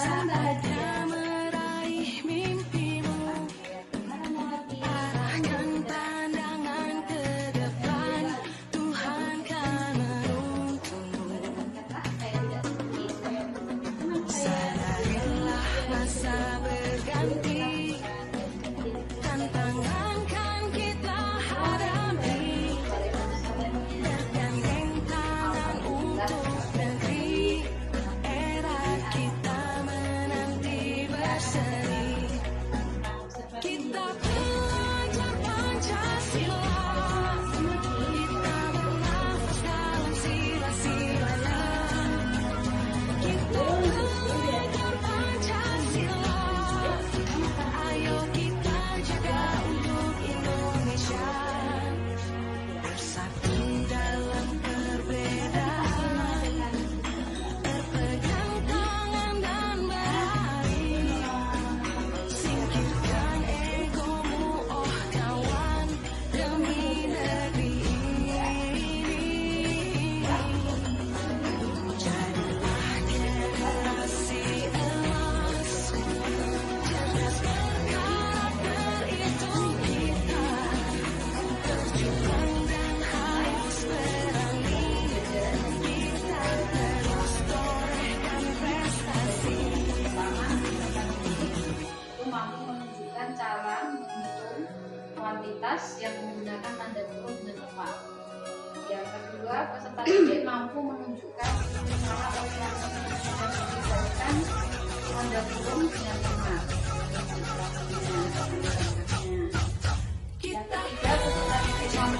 saatnya meraih mimpimu. Arahkan pandangan ke depan, Tuhan kan menuntunmu. Sadarilah masa berganti, tantangan kan kita hadapi. Bergandeng tangan untuk negeri, era kita menanti berseri. Kita belajar Pancasila, kita bernafas dalam sila-silanya. Kita belajar Pancasila, ayo kita jaga untuk Indonesia. Bersatu dalam perbedaan, berpegang tangan dan berlari. Singkirkan egomu, oh kawan, demi negeri ini. Jadilah generasi emas, cerdas berkarakter itu kita. Berjuang dan harus berani, kita terus torehkan prestasi. Itu mampu menunjukkan cara menghitung kuantitas yang menggunakan tanda kurung dan tepat. Yang kedua, peserta didik mampu menunjukkan cara operasi dan menggunakan tanda kurung dengan benar. Yang ketiga, peserta didik mampu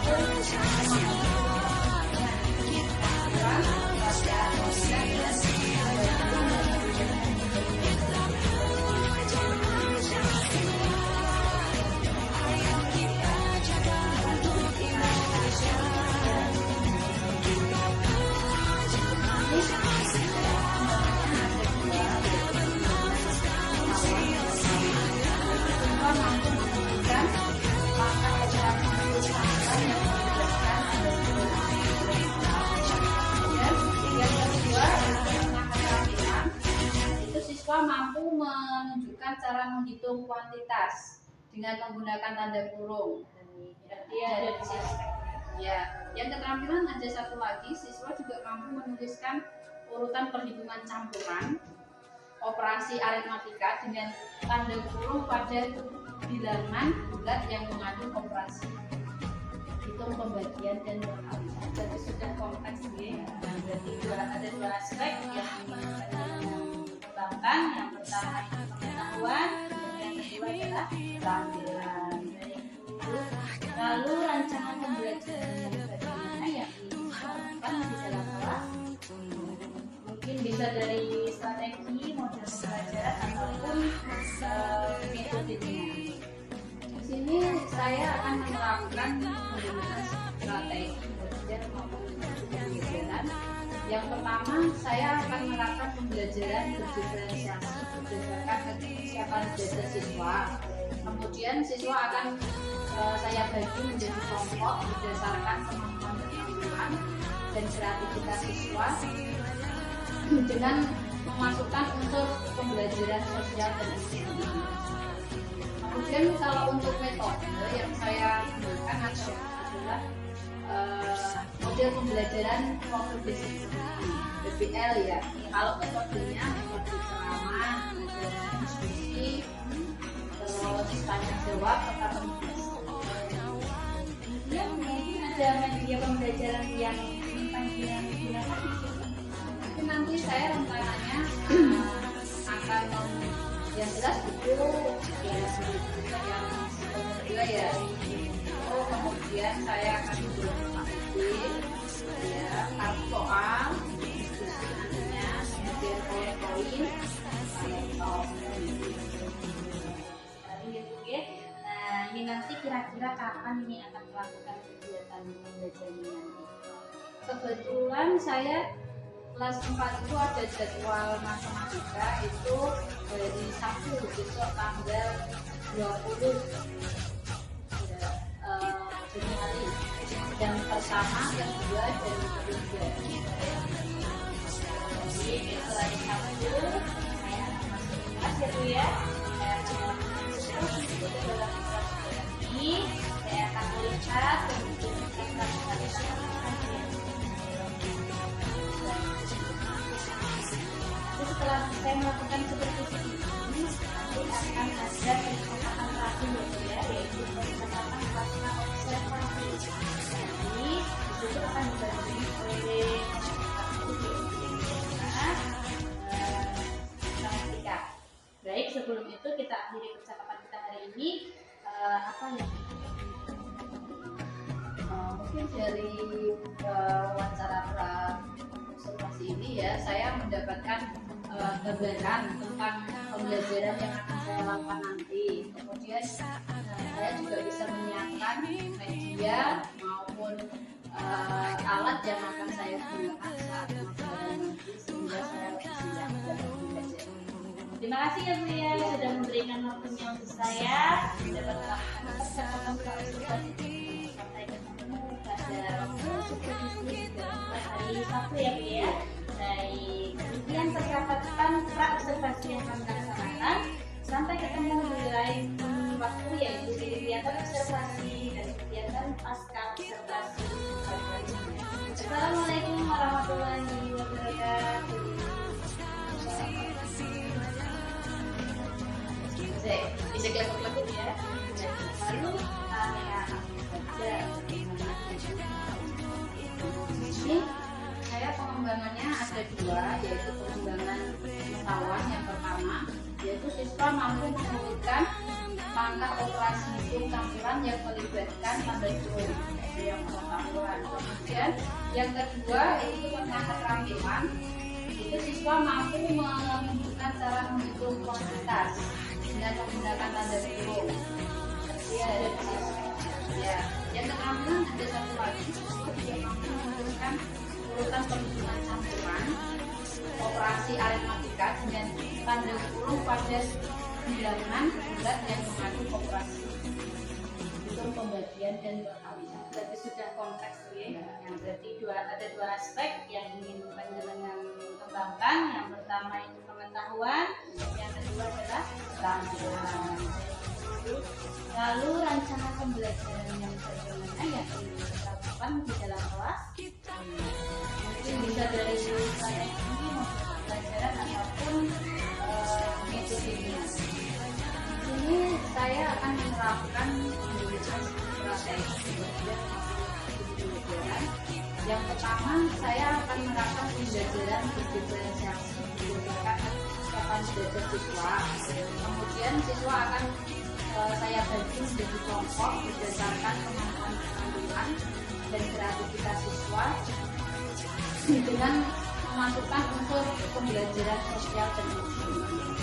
mampu menunjukkan cara menghitung kuantitas dengan menggunakan tanda kurung. Yang keterampilan ada satu lagi, siswa juga mampu menuliskan urutan perhitungan campuran, operasi aritmatika dengan tanda kurung pada bilangan bulat yang mengandung operasi hitung pembagian dan perkalian. Jadi sudah kompleks ya. Berarti ada dua aspek yang dikembangkan. Yang pertama pengetahuan, yang kedua adalah keterampilan. Lalu rancangan pembelajaran bagaimana yang dilakukan di dalam kelas, mungkin bisa dari strategi, model pembelajaran ataupun metodenya. Di sini saya akan menerapkan menggunakan strategi belajar maupun pembelajaran. Yang pertama, saya akan menerapkan pembelajaran berdiferensiasi berdasarkan kesiapan belajar siswa. Kemudian siswa akan saya bagi menjadi kelompok berdasarkan kemampuan keterampilan dan kreativitas siswa dengan memasukkan unsur pembelajaran sosial dan ekonomi. Kemudian kalau untuk metode yang saya gunakan adalah model pembelajaran profil disiplin (PBL) ya. Kalau metodenya metode ceramah, diskusi, terus tanya jawab serta penulis. Mungkin ada media pembelajaran yang ingin digunakan di sini. Mungkin nanti saya rencananya akan yang jelas buku yang kedua ya. Kemudian saya akan membuat ya, kartu soal, diskusi nantinya, kemudian poin-poin, ini nanti kira-kira kapan ini akan melakukan kegiatan pembelajaran ini nanti. Kebetulan saya kelas 4 itu ada jadwal matematika itu dari Sabtu besok tanggal 20 Januari, yang pertama, yang kedua, dan ketiga. Jadi setelah Sabtu saya akan melakukan seperti ini, nanti akan ada percakapan terakhir ya, yaitu percakapan pasca observasi. Jadi disitu akan dibantu oleh matematika. Baik, sebelum itu kita akhiri percakapan kita hari ini. Apa ya? Mungkin dari wawancara observasi ini ya, saya mendapatkan gambaran tentang pembelajaran yang akan saya lakukan nanti. Kemudian saya juga bisa menyiapkan media maupun alat yang akan saya gunakan saat pembelajaran nanti, sehingga saya lebih siap dalam belajar. Terima kasih ya Bu ya, sudah memberikan waktunya untuk saya dapat melakukan percakapan observasi. Sampai ketemu pada waktu seperti hari Sabtu ya Bu ya. Baik, demikian percakapan pra-observasi yang kami laksanakan. Sampai ketemu di lain waktu, yaitu di kegiatan observasi dan kegiatan pasca observasi. Assalamualaikum warahmatullahi wabarakatuh. Bisa kelihatan ya. Lalu area saja. Ini saya pengembangannya ada dua, yaitu pengembangan pengetahuan. Yang pertama, yaitu siswa mampu menemukan langkah operasi hitung campuran yang melibatkan tanda kurung, yang pengetahuan. Kemudian yang kedua yaitu tentang keterampilan, itu siswa mampu menunjukkan cara menghitung kuantitas dengan menggunakan tanda kurung. Ya, yang keterampilan ada satu lagi, siswa juga mampu menunjukkan urutan perhitungan campuran, operasi aritmatika dengan tanda kurung pada bilangan bulat yang mengandung operasi hitung pembagian dan perkalian. Berarti sudah kompleks ya. Yang berarti ada dua aspek yang ingin panjenengan kembangkan. Yang pertama itu pengetahuan, yang kedua adalah keterampilan. Lalu rancangan pembelajaran yang bagaimana yang ingin diterapkan di dalam kelas, mungkin bisa dari saya sendiri maupun pelajaran ataupun metodenya. Di sini saya akan menerapkan pembelajaran strategi pembelajaran. Yang pertama, saya akan menerapkan pembelajaran berdiferensiasi berdasarkan kapan belajar siswa. Kemudian siswa akan saya bagi menjadi kelompok berdasarkan kemampuan keterampilan dan kreativitas siswa dengan memasukkan unsur pembelajaran sosial dan emosional.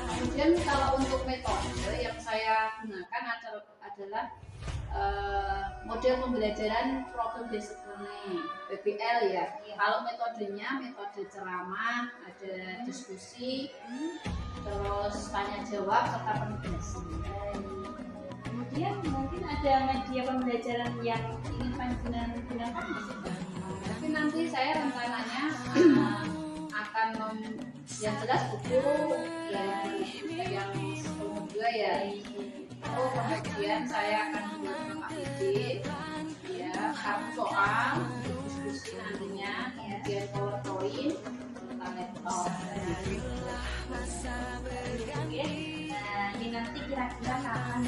Kemudian kalau untuk metode yang saya gunakan adalah model pembelajaran problem based learning (PBL) ya. Kalau metodenya metode ceramah, ada diskusi, terus tanya jawab serta penugasan. Kemudian mungkin ada media pembelajaran yang ingin panjenengan gunakan di sini. Mungkin nanti saya rencananya akan yang jelas buku yang 10 ya. Oh, kemudian saya akan membuat APD, ya, kartu soal, diskusi nantinya, kemudian PowerPoint, tentang laptop. Oke, nah ini nanti kira-kira kapan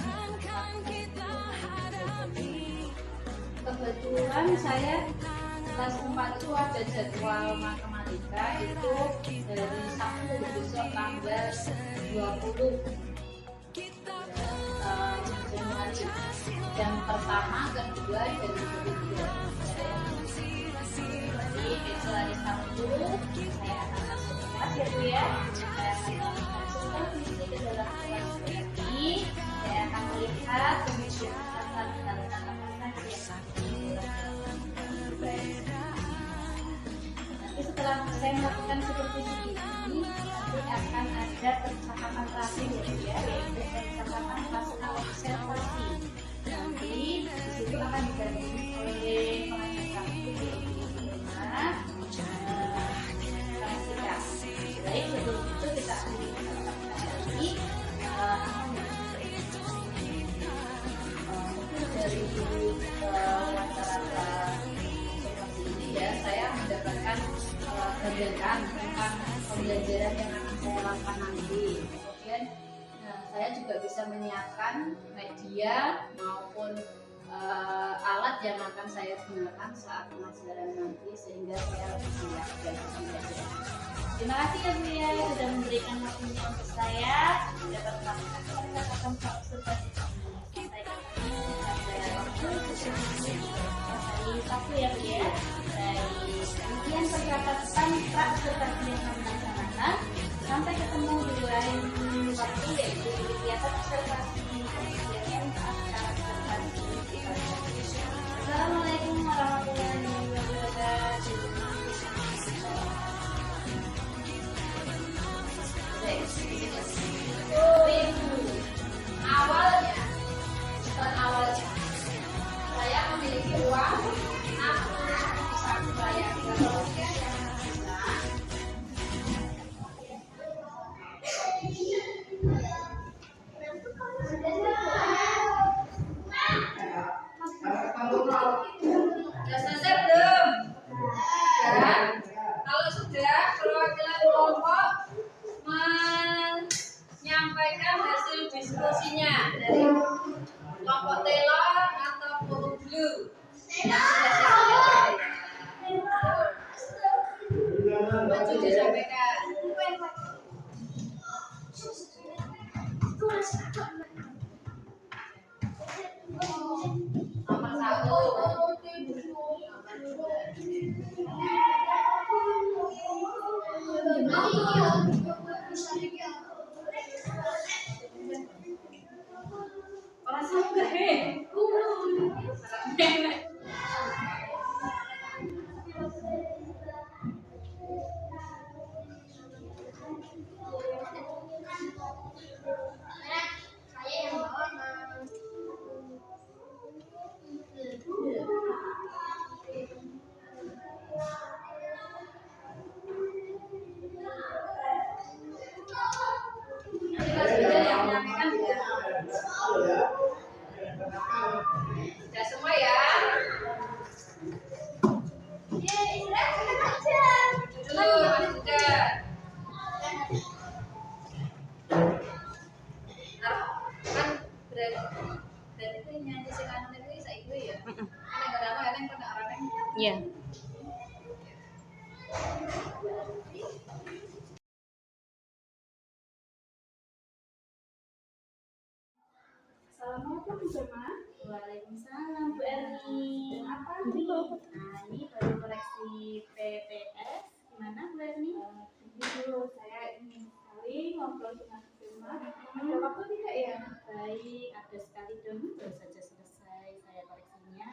kebetulan saya kelas 4 itu ada jadwal matematika itu dari Sabtu besok tanggal 20 Januari, jam pertama, kedua, dan ketiga. Jadi besok hari Sabtu saya akan masuk kelas ya Bu ya. Saya akan masukkan visi ke dalam kelas lagi. Saya akan melihat kemudian tentang apa saja. Nanti setelah saya melakukan seperti ini, nanti akan ada percakapan terakhir ya, yaitu percakapan pasca observasi. Nanti disitu akan didampingi oleh pengajar kami, Baik, sebelum itu persiapan nanti. Kemudian saya juga bisa menyiapkan media maupun alat yang akan saya gunakan saat pelajaran nanti sehingga saya lebih siap dan belajar. Terima kasih ya Bu ya sudah memberikan waktunya untuk saya dapat melakukan kesempatan observasi sampai ketemu pada waktu hari Sabtu ya Bu ya. Baik, kemudian percakapan observasi yang kami laksanakan. Sampai ketemu di lain waktu yaitu di kegiatan observasi kegiatan observasi. Assalamualaikum warahmatullahi wabarakatuh. Awalnya saya memiliki uang, aku bisa bayar kalau sudah selesai belum? Ya. Kalau sudah, perwakilan kelompok menyampaikan hasil diskusinya dari kelompok telon atau forum blue. Yang sudah saya maju disampaikan. Nomor 1. Orang suka sudah semua ya. Dulu masih sudah. Kan berarti itu nyanyi sekarang itu saya itu ya. Kan enggak lama kan kena orang. Iya. Assalamualaikum Bu Jema. Waalaikumsalam Bu Erni. Apa ini? Nah, ini baru koreksi PPS. Gimana Bu Erni? Dulu saya ingin sekali ngobrol dengan Bu Jema. Ada waktu tidak ya? Baik, ada sekali dong. Baru saja selesai saya koreksinya.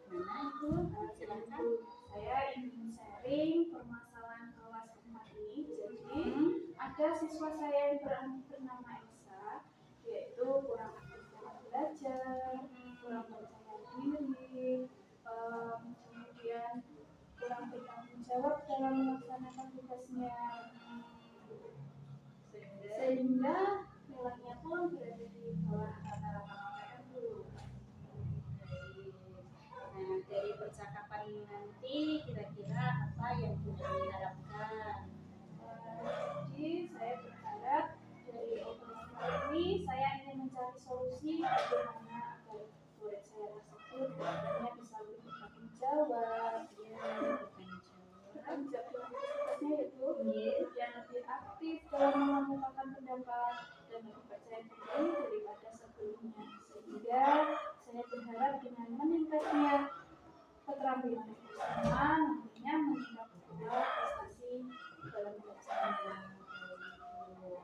Mana itu? Silakan. Saya ingin sharing permasalahan kelas 4 ini. Jadi ada siswa saya yang bernama Elsa, yaitu kurang belajar, kurang percaya diri, kemudian kurang bertanggung jawab dalam melaksanakan tugasnya, sehingga nilainya pun berada di bawah rata-rata UTM dulu. Nah, dari percakapan ini nanti kira-kira apa yang kita harapkan? Jadi saya berharap dari obrolan ini saya ingin mencari solusi bagaimana agar murid saya tersebut nantinya bisa lebih bertanggung jawab, tugasnya itu yang lebih aktif dalam mengemukakan pendapat dan lebih percaya diri daripada sebelumnya, sehingga saya berharap dengan meningkatnya keterampilan bersama nantinya meningkatkan prestasi dalam pelaksanaan.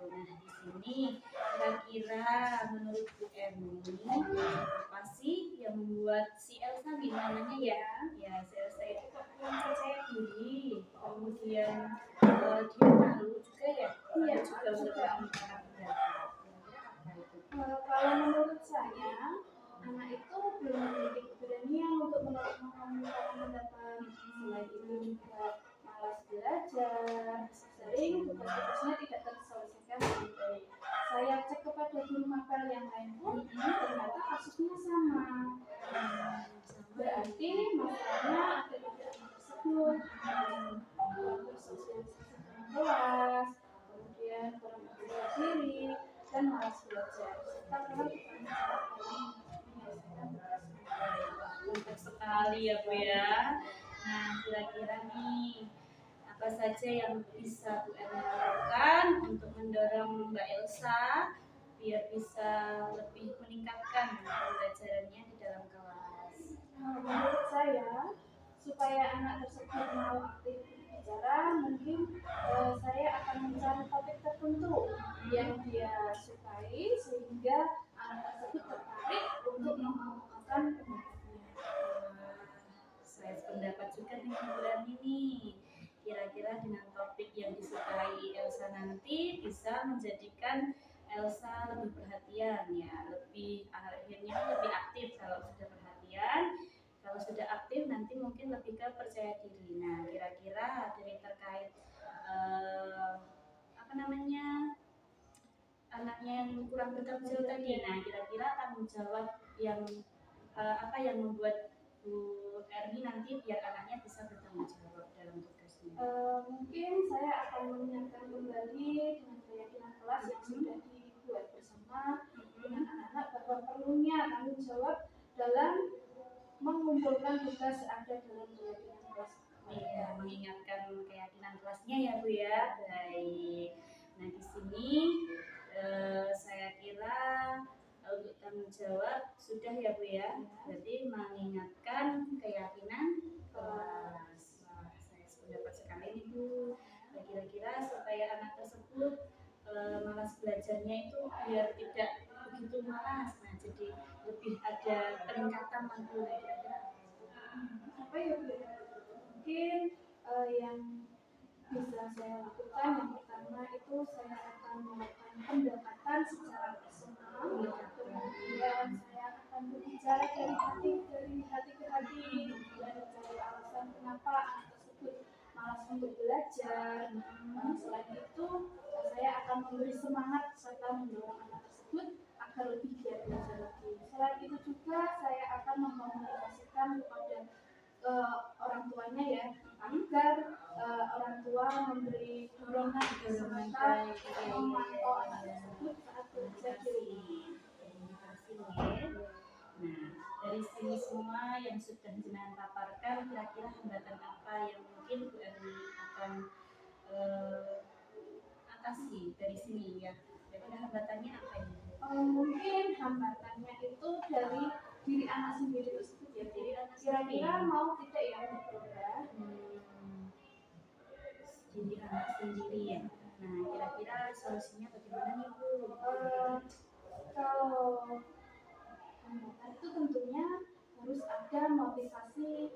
Nah, di sini kira-kira menurut Bu Erni apa sih yang membuat si Elsa gimana ya? Ya, si Elsa itu kok kurang percaya diri, kemudian dia malu juga ya? Iya, juga mengungkapkan pendapat. Kalau menurut saya, anak itu belum memiliki keberanian untuk mengungkapkan pendapat. Selain itu juga malas belajar, sering tugas-tugasnya tidak terselesaikan dengan baik. Saya cek kepada guru mapel yang lain pun ternyata kasusnya sama. Berarti masalahnya ada di anak tersebut, bersosialisasi dengan kelas, kemudian kurang percaya diri, dan malas belajar, serta kerap menjawab dalam menyelesaikan tugas. Mantap sekali ya Bu ya. Nah, kira-kira nih apa saja yang bisa Bu Erna lakukan untuk mendorong Mbak Elsa biar bisa lebih meningkatkan pembelajarannya di dalam kelas? Menurut saya, supaya anak tersebut mau aktif berbicara, mungkin saya akan mencari topik tertentu yang dia sukai sehingga anak tersebut tertarik untuk mengemukakan pendapatnya. Saya sependapat juga dengan Bu Erni nih. Kira-kira dengan topik yang disukai Elsa nanti bisa menjadikan Elsa lebih perhatian ya, akhirnya lebih aktif kalau sudah perhatian. Kalau sudah aktif nanti mungkin lebih ke percaya diri. Nah, kira-kira dari terkait apa namanya anaknya yang kurang bertanggung jawab tadi. Nah, kira-kira tanggung jawab yang apa yang membuat Bu Erni nanti biar anaknya bisa bertanggung jawab dalam tugasnya? Mungkin saya akan mengingatkan kembali dengan keyakinan kelas yang sudah dibuat bersama dengan anak-anak bahwa perlunya tanggung jawab dalam mengumpulkan tugas ada dalam keyakinan kelas. Iya, mengingatkan keyakinan kelasnya ya Bu ya. Baik. Nah, di sini saya kira untuk tanggung jawab sudah ya Bu ya. Berarti mengingatkan keyakinan kelas. Wah, saya sependapat sekali nih Bu. Nah, kira-kira supaya anak tersebut malas belajarnya itu biar tidak begitu malas. Nah, jadi lebih ada peningkatan lagi. Kira-kira Apa ya Bu? Mungkin yang bisa saya lakukan yang pertama itu saya akan melakukan pendekatan secara personal, kemudian saya akan berbicara dari hati ke hati dan mencari alasan kenapa anak tersebut malas untuk belajar. Selain itu saya akan memberi semangat serta mendorong anak tersebut agar lebih giat belajar lagi. Selain itu juga saya akan memotivasikan kepada orang tuanya ya, agar orang tua memberi dorongan serta memantau anak tersebut saat belajar di rumah. Terima kasih ya. Nah, dari sini semua yang sudah jenengan paparkan, kira-kira hambatan apa yang mungkin Bu Erni akan atasi dari sini ya? Kira-kira hambatannya apa ini? Mungkin hambatannya itu dari diri anak sendiri tersebut ya. Diri anak Kira-kira sendiri. mau tidak ya berubah? Diri anak sendiri ya. Nah, kira-kira solusinya bagaimana nih Bu? Kalau hambatan itu tentunya harus ada motivasi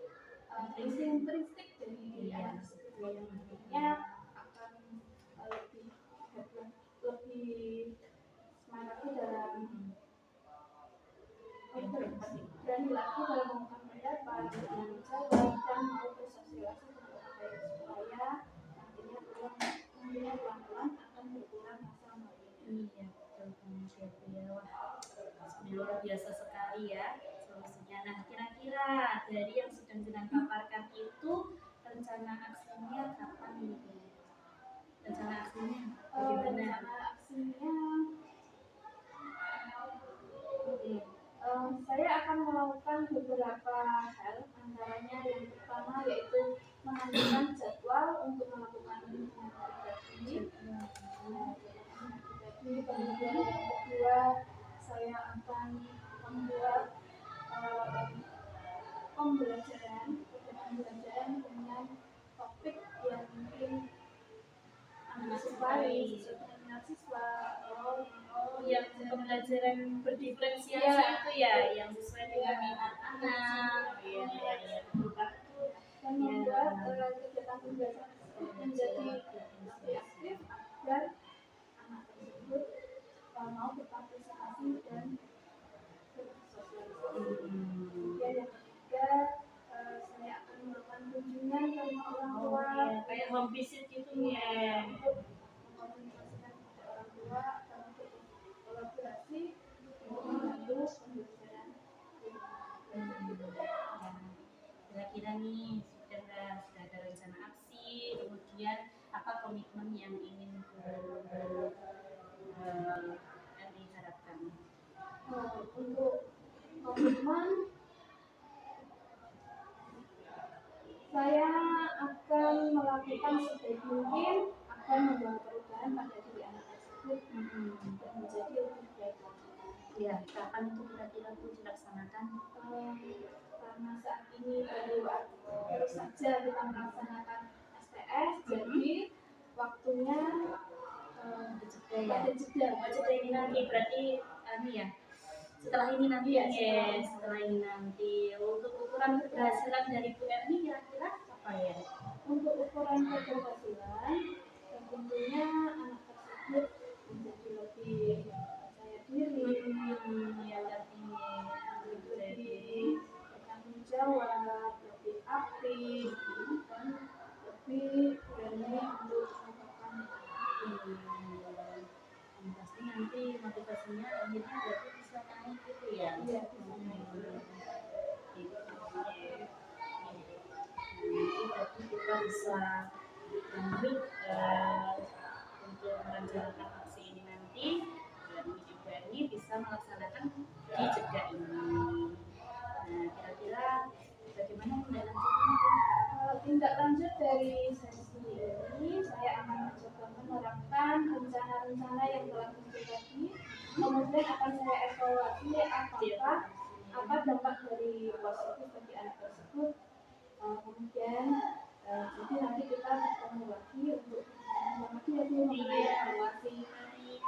intrinsik dari diri anak tersebut yang nantinya akan lebih hebat, lebih semangat dalam berani lagi dalam mengungkapkan pendapat, bertanggung jawab dan mau bersosialisasi dengan orang lain supaya nantinya pelan-pelan akan berkurang masa malunya. Iya, betul banget ya Bu ya. Wah, sebenarnya luar biasa sekali ya solusinya. Nah, kira-kira dari yang sedang jenengan paparkan itu rencana aksinya kapan nih Bu? Rencana aksinya bagaimana? Rencana aksinya saya akan melakukan beberapa hal, antaranya yang pertama yaitu menentukan jadwal untuk melakukan lingkungan pribadi. Kemudian yang kedua saya akan membuat pembelajaran dengan topik yang mungkin anak sukai sesuai dengan minat siswa. Yang pembelajaran berdiferensiasi itu ya, yang sesuai dengan minat anak. Iya. Dan membuat kegiatan pembelajaran tersebut menjadi lebih aktif agar anak tersebut mau berpartisipasi dan bersosialisasi. Kemudian yang ketiga saya akan melakukan kunjungan ke rumah orang tua, Kayak home visit gitu ya. untuk mengkomunikasikan kepada orang tua agar berkolaborasi untuk membantu pembelajaran. Kira-kira nih sudah ada rencana aksi, kemudian apa komitmen yang ingin Bu lakukan sebaik mungkin akan membawa perubahan pada diri anak tersebut dan menjadi lebih baik lagi. Ya, kapan itu kira-kira Bu dilaksanakan? Karena saat ini baru saja kita melaksanakan STS, jadi waktunya ada jeda. Jeda ini nanti berarti ya. Setelah ini nanti Iya, setelah ini nanti untuk ukuran keberhasilan dari Bu Erni kira-kira apa ya? Untuk ukuran keberhasilan, tentunya anak tersebut menjadi lebih percaya diri, Ya, artinya lebih bertanggung jawab, lebih aktif, dan lebih berani untuk melakukan pasti nanti motivasinya akhirnya berarti bisa naik gitu ya. Iya, Nanti berarti kita bisa lanjut untuk merencanakan aksi ini nanti dan Ibu Erni bisa melaksanakan di jeda ini. Nah, kira-kira bagaimana tindak lanjut dari sesi ini, saya akan mencoba menerapkan rencana-rencana yang telah muncul tadi. Kemudian akan saya evaluasi apakah apa dampak dari positif bagi anak tersebut. Kemudian jadi nanti kita ketemu lagi untuk mengenai evaluasi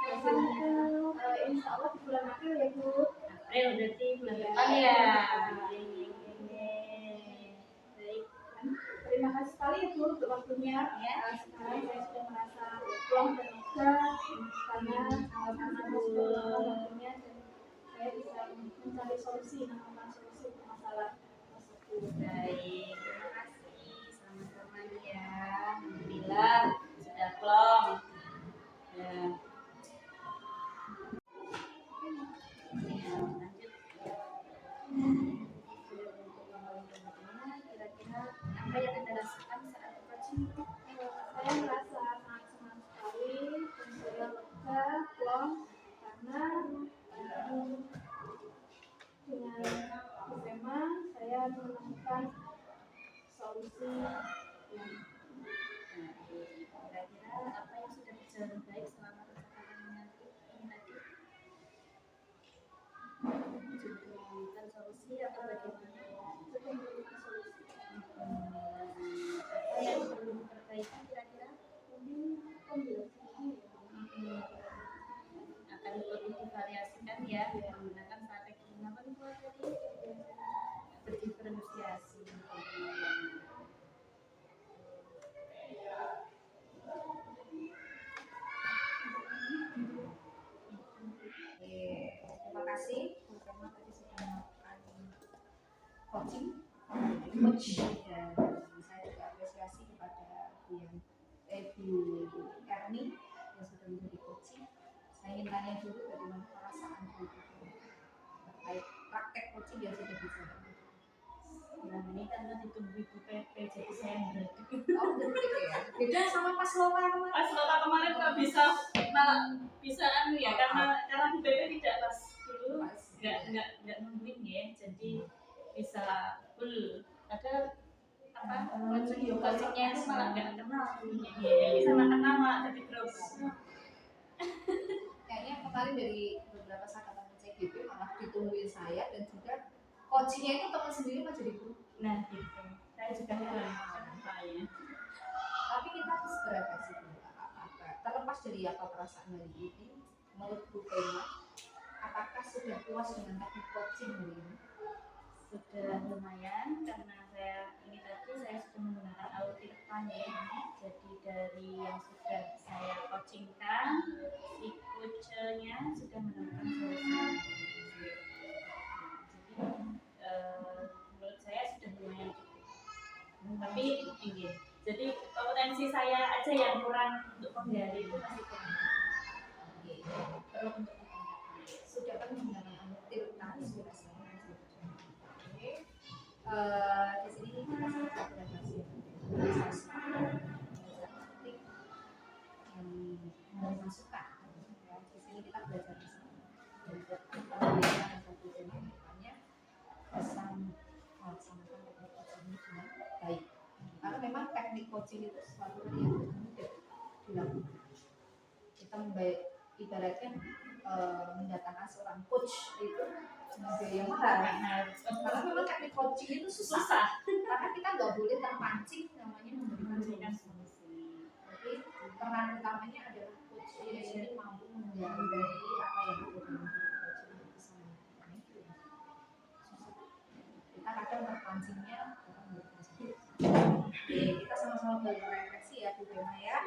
hasilnya. Insya Allah di bulan April ya Bu. April berarti bulan Iya. depan ya. Baik. Terima kasih sekali ya Bu untuk waktunya. Sekarang saya sudah merasa pulang dan lega karena sama-sama sudah meluangkan waktunya dan saya bisa mencari solusi, menemukan solusi untuk masalah tersebut. Baik, terima kasih. Sama-sama ya. Alhamdulillah sudah plong. Ya. Lanjut. Kira-kira apa yang Anda rasakan saat coaching? Saya merasa sangat senang sekali dan saya lega, plong karena dengan tema saya menemukan solusi yang Kira-kira apa yang sudah berjalan baik selama percakapan ini tadi? Sudah menemukan solusi atau bagaimana? sudah menemukan solusi. Apa yang perlu diperbaiki kira-kira? Mungkin pembelajaran Akan lebih divariasikan ya menggunakan strategi apa nih buat tadi? Berdiferensiasi. Terima kasih karena tadi sudah melakukan coaching coach dan saya juga apresiasi kepada Bu Erni yang sudah menjadi coaching. Saya ingin tanya dulu bagaimana perasaan Bu terkait praktek coaching yang sudah dijalankan. Nah, ini karena ditunggu Ibu PP jadi saya berdek. Oh, betul ya. Beda sama pas loka kemarin. Pas Loka kemarin nggak bisa ya karena Bu PP tidak pas dulu nggak nungguin ya jadi bisa full ada apa coachingnya itu malah nggak kenal bisa makan nama jadi grup. Kayaknya kemarin dari beberapa sahabat CGP malah ditungguin saya dan juga coachingnya itu teman sendiri mah jadi grup. Nah gitu saya juga heran kenapa ya. Tapi kita harus berefleksi dulu terlepas dari apa perasaan dari ini menurut Bu Fema, apakah sudah puas dengan teknik coaching hari ini? Sudah lumayan karena saya sudah menggunakan Autirfan ya. Jadi dari yang sudah saya coachingkan si coachnya sudah menemukan solusi. Jadi menurut saya sudah lumayan cukup. Tapi ini jadi kompetensi saya aja yang kurang untuk menggali itu masih kurang. Perlu untuk Sudah pernah menggunakan Autirfan sudah saya. Di sini kita sudah berefleksi yang masukan. Di sini kita belajar bersama. Dan kemudian bisa melaksanakan teknik coaching ini dengan baik. Karena memang teknik coaching coaching itu sesuatu hal yang mudah dilakukan. Kita ibaratkan mendatangkan seorang coach itu biaya mahal. Karena memang teknik coaching itu susah. Karena kita nggak boleh terpancing namanya memberikan solusi. Jadi peran utamanya adalah coach ini mampu menggambarai apa yang ada dalam diri coach ini bisa melakukan itu. Kita kadang terpancingnya Oke, kita sama-sama berefleksi ya Bu Bema ya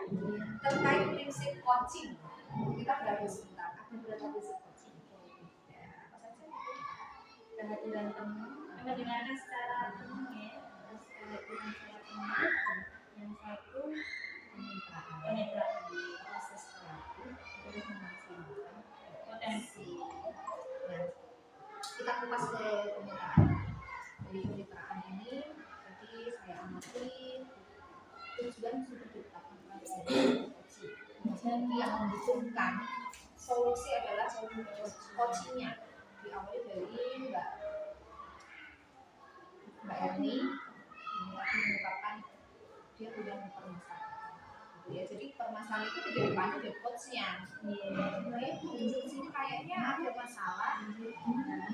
terkait prinsip coaching. Kita belajar sebentar. Ada berapa prinsip coaching? Ya, apa saja? Kehadiran teman, Mendengarkan secara penuh ya. terus kehadiran secara teman. Yang satu pencitraan proses terapi terus memaksimalkan Potensi. Nah, kita kupas ke pencitraan. Dari pencitraan ini tadi saya amati tujuan sudah ditetapkan jadi yang membutuhkan solusi adalah coachingnya diawali dari Mbak Erni ini lagi mengungkapkan dia sudah mempermasalahkan gitu ya. Jadi permasalahan itu tidak dipandu dari coachnya. Sebenarnya di sini kayaknya ada masalah.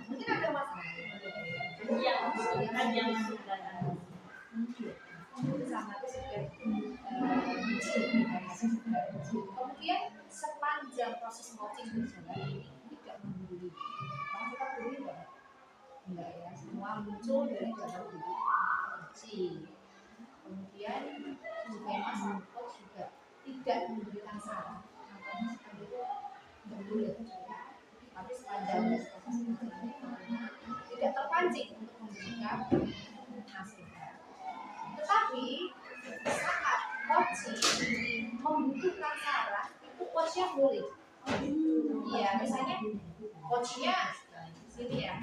Mungkin ada masalah. Yang Sama itu sudah kemudian sepanjang proses coaching berjalan ini tidak menggurui. Kalau kita gurui enggak ya, semua muncul dari dalam diri coaching. Kemudian juga masalah coach juga tidak memberikan saran atau misalkan itu boleh tapi sepanjang proses coaching tidak terpancing untuk memberikan nasihat. Tetapi saat coaching membutuhkan saran itu coachnya boleh. Iya, misalnya coachnya sini ya,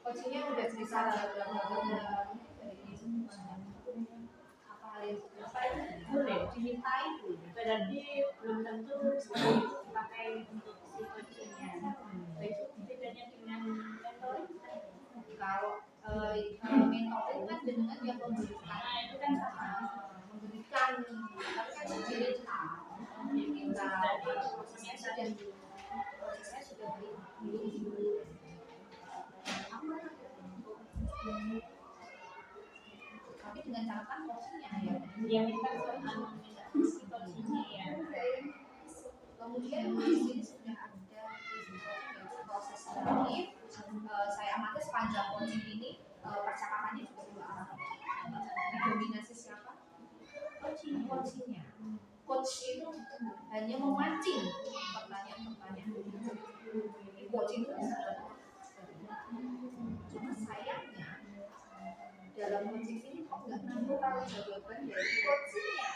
coachnya udah cerita apa hal yang boleh dimintai dulu. berarti belum tentu dipakai untuk si coachingnya. Itu bedanya dengan mentoring. Kalau mentoring kan dengan yang memberikan, Itu kan sama. memberikan, tapi kan diminta, prosesnya sudah beri. Tapi dengan catatan coachingnya ya. Yang kita si coachingnya ya. Kemudian di sini sudah ada proses terakhir. Saya amati sepanjang coaching ini percakapannya juga dua arah. Didominasi siapa? Coachingnya. Coach itu hanya memancing pertanyaan-pertanyaan. Coaching itu cuma sayangnya dalam coaching ini kok nggak nemu kalau jawaban dari coachingnya.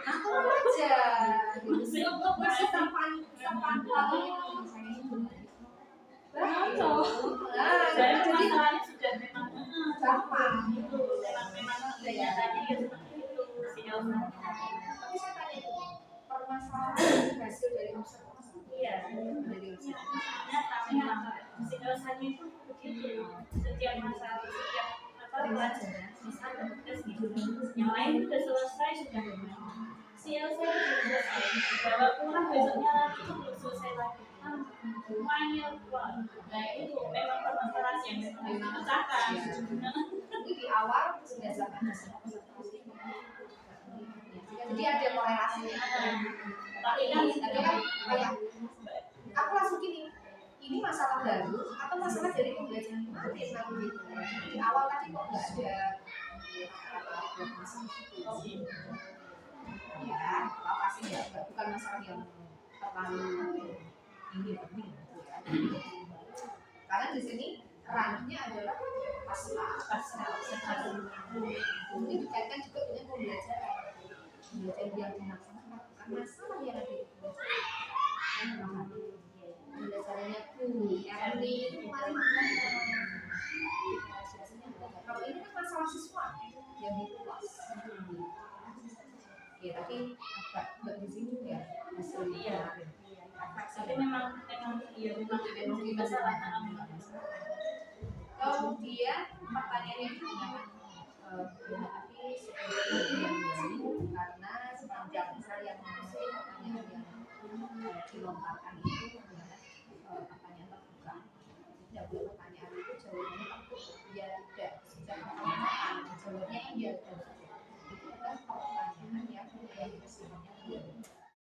Aku aja. Masih sampan saya itu. Saya Jadi masalahnya sudah memang gampang. memang kenyataannya ya seperti itu. Tidak usah. Tapi saya tanya itu permasalahan hasil dari observasi. Iya. Dari observasi. Nyata memang sidosanya itu begitu. Setiap masalah, setiap pelajaran bisa ada tugas gitu. Yang lain sudah selesai sudah. Si Elsa sudah selesai. Bawa pulang besoknya lagi itu belum selesai lagi. Semuanya wah. Nah itu memang permasalahan yang memang dipecahkan. Itu di awal berdasarkan hasil observasi. Jadi ada korelasinya. Tapi kan Kayak aku langsung gini, ini masalah baru atau masalah dari pembelajaran kemarin lalu gitu. Di awal tadi kok nggak ada ya, pasti ya, bukan masalah yang terlalu ini penting gitu ya. Karena di sini ranahnya adalah pasca observasi. Ini dikaitkan juga dengan pembelajaran yang dilaksanakan bukan masalah yang ada di pembelajaran. Pembelajarannya Erni itu kemarin bukan kalau ini kan masalah siswa yang di kelas. Ya tapi agak nggak di sini ya hasilnya. tapi memang iya memang di masalah. Kemudian pertanyaannya itu tapi sebagai bagian dari karena sepanjang saya mengenai pertanyaan yang dilontarkan itu adalah pertanyaan terbuka. Tidak boleh pertanyaan itu jawabannya tertutup, ya tidak sejak pertanyaan jawabnya kan ya